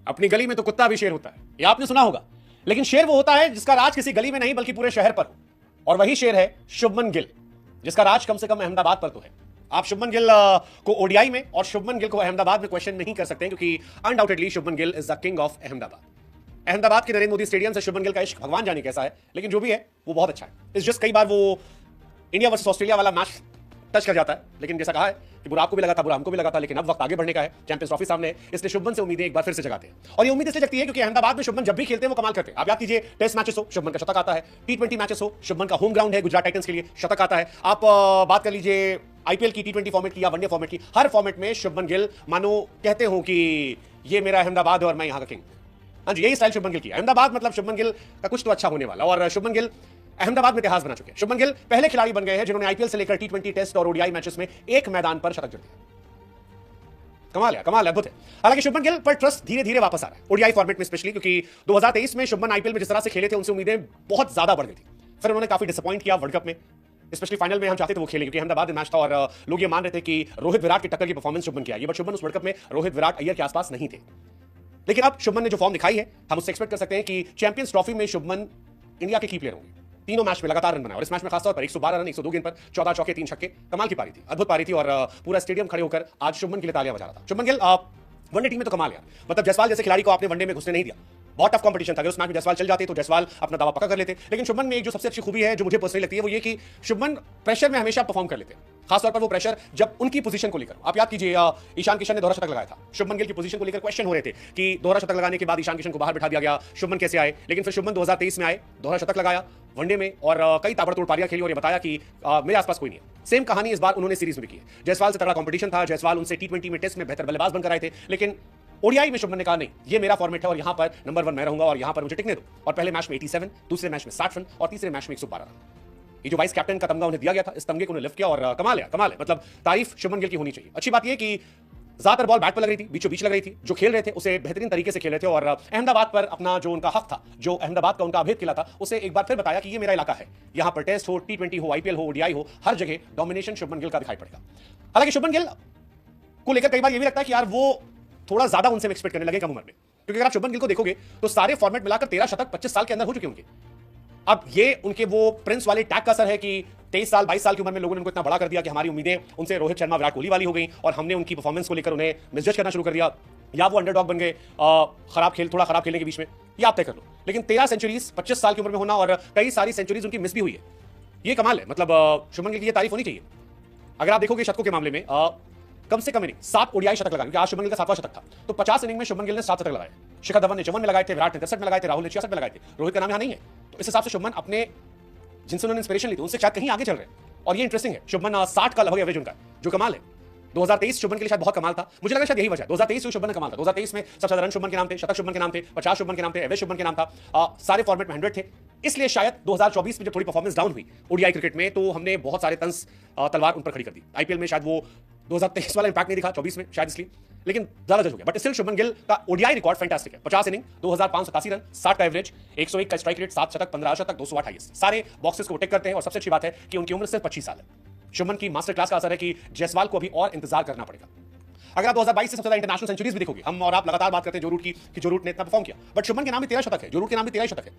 अपनी गली में तो कुत्ता भी शेर होता है, ये आपने सुना होगा। लेकिन शेर वो होता है जिसका राज किसी गली में नहीं बल्कि पूरे शहर पर हो, और वही शेर है शुभमन गिल, जिसका राज कम से कम अहमदाबाद पर तो है। आप शुभमन गिल को ओडीआई में और शुभमन गिल को अहमदाबाद में क्वेश्चन नहीं कर सकते, क्योंकि undoubtedly Shubman Gill is the king of Ahmedabad. Ahmedabad के नरेंद्र मोदी स्टेडियम से शुभमन गिल का इश्क भगवान जाने कैसा है, लेकिन जो भी है वो बहुत अच्छा है। इस जस्ट कई बार वो इंडिया वर्सेस ऑस्ट्रेलिया वाला मैच टच कर जाता है, लेकिन जैसा कहा है कि बुरा आपको भी लगा था, बुरा हमको भी लगा था, लेकिन अब वक्त आगे बढ़ने का है, चैंपियंस ट्रॉफी सामने है, इसलिए शुभमन से उम्मीदें एक बार फिर से जगाते हैं। और ये उम्मीद इसलिए जगती है क्योंकि अहमदाबाद में शुभमन जब भी खेलते हैं वो कमाल करते हैं। आप याद कीजिए, टेस्ट मैचेस हो शुभमन का शतक आता है, T20 मैचेस हो शुभमन का होम ग्राउंड है गुजरात टाइटंस के लिए, शतक आता है। आप बात कर लीजिए आईपीएल की, T20 फॉर्मेट की या वनडे फॉर्मेट की, हर फॉर्मेट में शुभमन गिल मानो कहते हो कि ये मेरा अहमदाबाद है और मैं यहाँ का किंग। हाँ जी, यही स्टाइल शुभमन गिल की। अहमदाबाद मतलब शुभमन गिल का कुछ तो अच्छा होने वाला, और शुभमन गिल अहमदाबाद में इतिहास बना चुके हैं। शुभमन गिल पहले खिलाड़ी बन गए हैं जिन्होंने आईपीएल से लेकर T20 टेस्ट और ओडीआई मैचेस में एक मैदान पर शतक जड़ दिया। कमाल है, कमाल है, अद्भुत है। हालांकि शुभमन गिल पर ट्रस्ट धीरे धीरे वापस आ रहा है ओडीआई फॉर्मेट में, स्पेशली क्योंकि 2023 में शुभमन आईपीएल में जिस तरह से खेले थे उनसे उम्मीदें बहुत ज्यादा बढ़ गई थी। फिर उन्होंने काफी डिसअपॉइंट किया वर्ल्ड कप में, स्पेशली फाइनल में हम चाहते थे वो खेले क्योंकि अहमदाबाद में मैच था और लोग ये मान रहे थे कि रोहित विराट की टक्कर की परफॉर्मेंस शुभमन की आई, बट शुभमन उस वर्ल्ड कप में रोहित विराट अय्यर के आसपास नहीं थे। लेकिन अब शुभमन ने जो फॉर्म दिखाई है, हम उससे एक्सपेक्ट कर सकते हैं कि चैंपियंस ट्रॉफी में शुभमन इंडिया के की प्लेयर होंगे। तीनों मैच में लगातार रन बनाए, और इस मैच में खासतौर पर 112 रन 102 गेंद पर 14 चौके 3 छक्के, कमाल की पारी थी, अद्भुत पारी थी, और पूरा स्टेडियम खड़े होकर आज शुभमन के लिए तालियां बजा रहा था। शुभमन गिल वनडे टीम में तो कमाल यार, मतलब जायसवाल जैसे खिलाड़ी को आपने वनडे में घुसने नहीं दिया। बहुत टफ कंपटीशन था, अगर उस मैच में जायसवाल चल जाते तो जायसवाल अपना दावा पक्का कर लेते। लेकिन शुभमन में एक जो सबसे अच्छी खूबी है जो मुझे पर्सनली लगती है वो ये कि शुभमन प्रेशर में हमेशा परफॉर्म कर लेते हैं, खासतौर पर वो प्रेशर जब उनकी पोजीशन को लेकर। आप याद कीजिए ईशान किशन ने दोहरा शतक लगाया था, शुभमन गिल की पोजीशन को लेकर क्वेश्चन हो रहे थे कि दोहरा शतक लगाने के बाद ईशान किशन को बाहर बिठा दिया गया, शुभमन कैसे आए। लेकिन फिर शुभमन 2023 में आए, दोहरा शतक लगाया वनडे में और कई ताबड़तोड़ पारियां खेली और ये बताया कि मेरे आसपास कोई नहीं है। सेम कहानी इस बार उन्होंने सीरीज में भी की है। जायसवाल से तगड़ा कंपटीशन था, जायसवाल उनसे T20 में टेस्ट में बेहतर बल्लेबाज बनकर आए थे, लेकिन ओडीआई में शुभमन ने कहा नहीं, ये मेरा फॉर्मेट है और यहां पर नंबर 1 मैं रहूंगा और यहां पर मुझे टिकने दो। और पहले मैच में 87, दूसरे मैच में 60 रन और तीसरे मैच में 112 रन। ये जो वाइस कैप्टन का तमगा उन्हें दिया गया था, इस तमगे को उन्हें लिफ्ट किया और कमाल है, कमाल है। मतलब तारीफ शुभमन गिल की होनी चाहिए। अच्छी बात यह कि ज्यादातर बॉल बैट पर लग रही थी, बीचों बीच लग रही थी, जो खेल रहे थे उसे बेहतरीन तरीके से खेल रहे थे और अहमदाबाद पर अपना जो उनका हक था, जो अहमदाबाद का उनका अभेद किला था, उसे एक बार फिर बताया कि ये मेरा इलाका है, यहां पर टेस्ट हो, T20 हो, आईपीएल हो, ओडीआई हो, हर जगह डोमिनेशन शुभमन गिल का दिखाई पड़ेगा। हालांकि शुभमन गिल को लेकर कई बार यह भी लगता है कि यार वो थोड़ा ज्यादा उनसे एक्सपेक्ट करने लगे कम उम्र में, क्योंकि अगर आप शुभमन गिल को देखोगे तो सारे फॉर्मेट मिलाकर 13 शतक 25 साल के अंदर हो चुके होंगे। अब ये उनके वो प्रिंस वाले टैग का असर है कि 23 साल 22 साल की उम्र में लोगों ने उनको इतना बड़ा कर दिया कि हमारी उम्मीदें उनसे रोहित शर्मा विराट कोहली वाली हो गई और हमने उनकी परफॉर्मेंस को लेकर उन्हें मिसजज करना शुरू कर दिया, या वो अंडरडॉग बन गए थोड़ा खराब खेलने के बीच में, ये आप तय कर लो। लेकिन 13 सेंचुरीज 25 साल की उम्र में होना और कई सारी सेंचुरीज उनकी मिस भी हुई है, ये कमाल है। मतलब शुभमन गिल की ये तारीफ होनी चाहिए। अगर आप देखोगे शतकों के मामले में कम से कम इनिंग 7 ओडीआई शतक लगाए, आज शुभमन गिल का 7वां शतक था, तो 50 इनिंग में शुभमन गिल ने 7 शतक लगाए। शिखर धवन ने 54 में लगाए थे, विराट ने 63 में लगाए थे, राहुल ने 66 में लगाए थे, रोहित का नाम यहां नहीं है। तो इस हिसाब से शुभमन अपने जिनसे उन्होंने इंस्पिरेशन ली थी उनसे शायद कहीं आगे चल रहे हैं, और ये इंटरेस्टिंग है। शुभमन 60 का लगभग एवरेज उनका, जो कमाल है। 2023 शुभमन के लिए शायद बहुत कमाल था, मुझे लगा शायद यही वजह है 2023 में शुभमन का कमाल था। 2023 में सबसे ज्यादा रन शुभमन के नाम थे, शतक शुभमन के नाम थे, 50 शुभमन के नाम थे, एवरेज शुभमन के नाम था, सारे फॉर्मेट में 100 थे। इसलिए शायद 2024 में जब थोड़ी परफॉर्मेंस डाउन हुई ओडीआई क्रिकेट में, तो हमने बहुत सारे तंज तलवार उन पर खड़ी कर दी। आईपीएल में शायद वो 2023 वाला इंपैक्ट नहीं दिखा, 24 में शायद इसलिए, लेकिन ज्यादा जज हो गया। बट स्टिल शुभमन गिल का ओडीआई रिकॉर्ड फैंटास्टिक है। 50 इनिंग 2587 रन, 60 का एवरेज, 101 का स्ट्राइक रेट, 7 शतक, 15 शतक, 208 हाईएस्ट, सारे बॉक्सेस को टिक करते हैं। और सबसे अच्छी बात है कि उनकी उम्र सिर्फ 25 साल है। शुभमन की मास्टर क्लास का असर है कि जायसवाल को अभी और इंतजार करना पड़ेगा। अगर आप 2022 से सबसे ज्यादा इंटरनेशनल सेंचुरीज भी देखोगे, हम और आप लगातार बात करते हैं जो रूट की कि जो रूट ने इतना परफॉर्म किया, बट शुभमन के नाम में 13 शतक है, जो रूट के नाम में 13 शतक है।